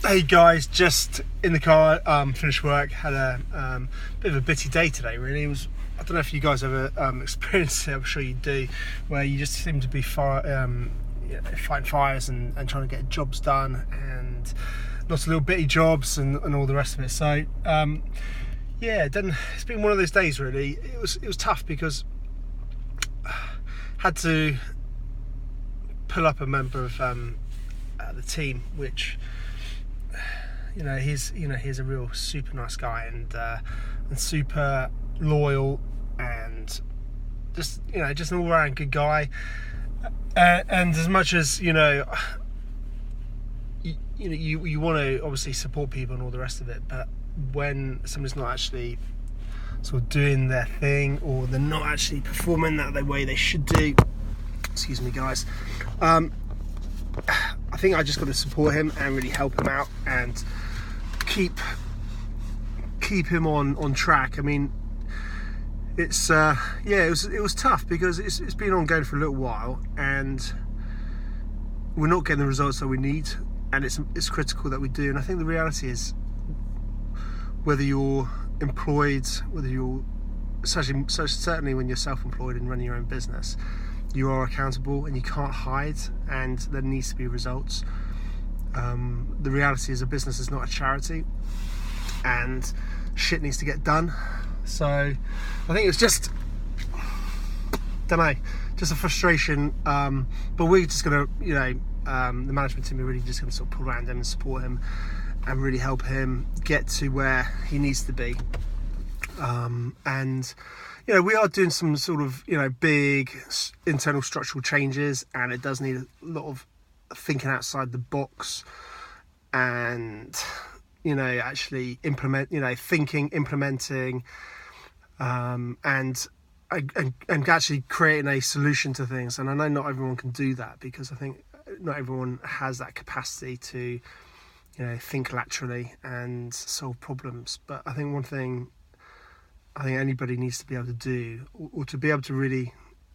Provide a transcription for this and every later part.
Hey guys, just in the car, finished work, had a bit of a bitty day today really. I don't know if you guys ever experienced it, I'm sure you do, where you just seem to be fighting fires and trying to get jobs done, and lots of little bitty jobs and all the rest of it. So it's been one of those days really. It was tough because I had to pull up a member of the team, which he's a real super nice guy and super loyal and just an all round good guy. And as much as you want to obviously support people and all the rest of it, but when somebody's not actually sort of doing their thing, or they're not actually performing the way they should do, excuse me guys, I think I just got to support him and really help him out and keep him on track. I mean, it was tough because it's been ongoing for a little while and we're not getting the results that we need, and it's critical that we do. And I think the reality is, whether you're employed, whether you're certainly when you're self-employed and running your own business, you are accountable and you can't hide, and there needs to be results. The reality is a business is not a charity and shit needs to get done. So I think it's just a frustration, but we're just gonna the management team are really just gonna sort of pull around him and support him and really help him get to where he needs to be. And we are doing some sort of big internal structural changes, and it does need a lot of thinking outside the box and actually implementing and actually creating a solution to things. And I know not everyone can do that, because I think not everyone has that capacity to think laterally and solve problems. But I think one thing anybody needs to be able to do, or to be able to really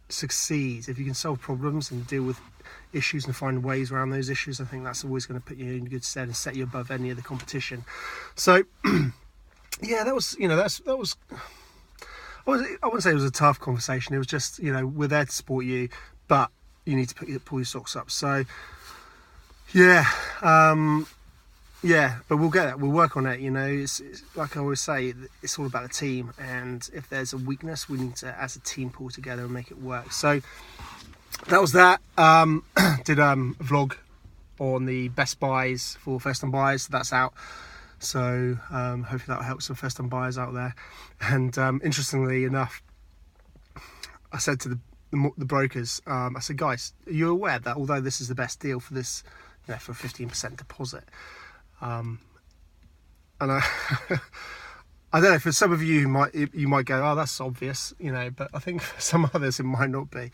succeed, if you can solve problems and deal with issues and find ways around those issues, I think that's always going to put you in good stead and set you above any of the competition. So that was I wouldn't say it was a tough conversation. It was just we're there to support you, but you need to pull your socks up. So but we'll get it. We'll work on it. It's like I always say, it's all about the team. And if there's a weakness, we need to, as a team, pull together and make it work. So that was that. Did a vlog on the best buys for first-time buyers. So that's out. So hopefully that'll help some first-time buyers out there. And interestingly enough, I said to the brokers, I said, guys, are you aware that although this is the best deal for this, for a 15% deposit? And I don't know, for some of you might go, oh, that's obvious, but I think for some others it might not be.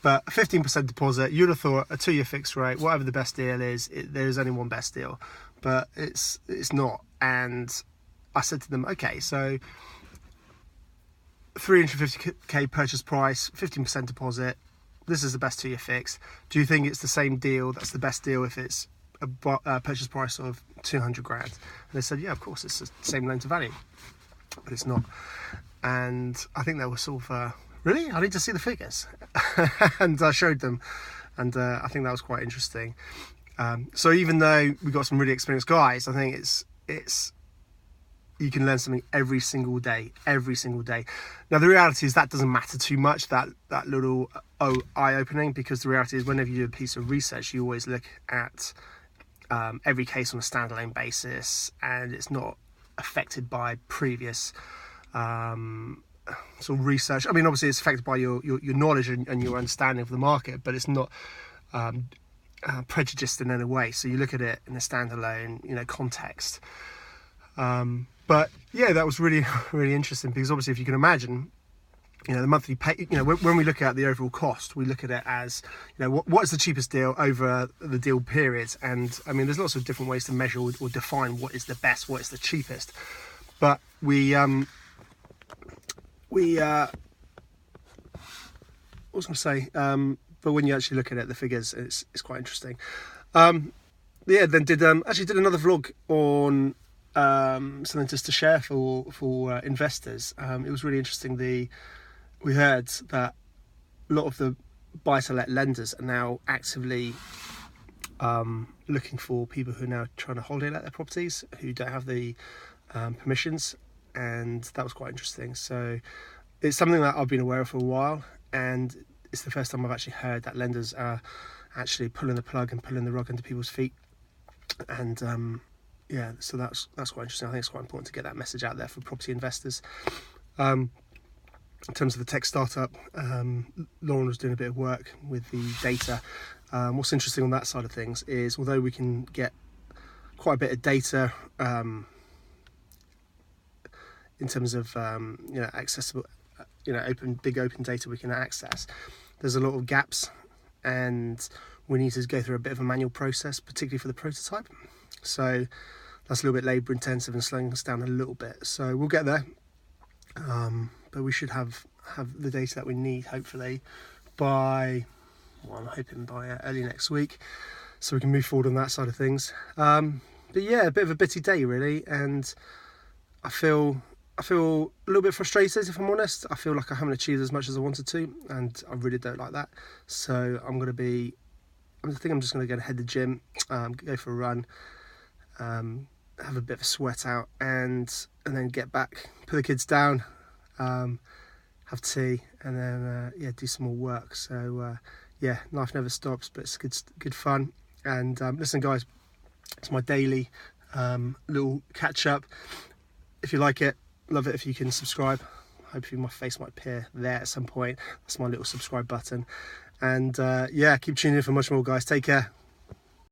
But a 15% deposit, you'd have thought a 2-year fixed rate, whatever the best deal is, there is only one best deal, but it's not. And I said to them, okay, so 350k purchase price, 15% deposit, this is the best 2-year fix. Do you think it's the same deal that's the best deal if it's a purchase price of 200 grand? And they said, yeah, of course, it's the same loan to value, but it's not. And I think they were sort of, really? I need to see the figures. And I showed them, and I think that was quite interesting. So even though we got some really experienced guys, I think it's you can learn something every single day. Now the reality is that doesn't matter too much, that little eye-opening, because the reality is whenever you do a piece of research, you always look at every case on a standalone basis, and it's not affected by previous sort of research. I mean, obviously it's affected by your knowledge and your understanding of the market, but it's not prejudiced in any way. So you look at it in a standalone context. But yeah, that was really, really interesting, because obviously if you can imagine, the monthly pay, when we look at the overall cost, we look at it as, what is the cheapest deal over the deal period. And I mean, there's lots of different ways to measure or define what is the best, what is the cheapest. But what was I going to say? But when you actually look at it, the figures, it's quite interesting. yeah, then did actually did another vlog on something just to share for investors. It was really interesting. We heard that a lot of the buy-to-let lenders are now actively looking for people who are now trying to holiday let their properties who don't have the permissions, and that was quite interesting. So it's something that I've been aware of for a while, and it's the first time I've actually heard that lenders are actually pulling the plug and pulling the rug under people's feet. And yeah, so that's quite interesting. I think it's quite important to get that message out there for property investors. In terms of the tech startup, Lauren was doing a bit of work with the data. What's interesting on that side of things is, although we can get quite a bit of data in terms of accessible, big open data we can access, there's a lot of gaps, and we need to go through a bit of a manual process, particularly for the prototype. So that's a little bit labour intensive and slowing us down a little bit. So we'll get there, but we should have the data that we need, hopefully I'm hoping by early next week, so we can move forward on that side of things. But yeah, a bit of a bitty day really, and I feel a little bit frustrated, if I'm honest. I feel like I haven't achieved as much as I wanted to, and I really don't like that. So I think I'm just going to go head to the gym, go for a run, have a bit of a sweat out, and then get back, put the kids down, have tea, and then do some more work. So yeah, life never stops, but it's good fun. And listen guys, it's my daily little catch up. If you like it, love it if you can subscribe. Hopefully my face might appear there at some point. That's my little subscribe button. And yeah, keep tuning in for much more guys. Take care.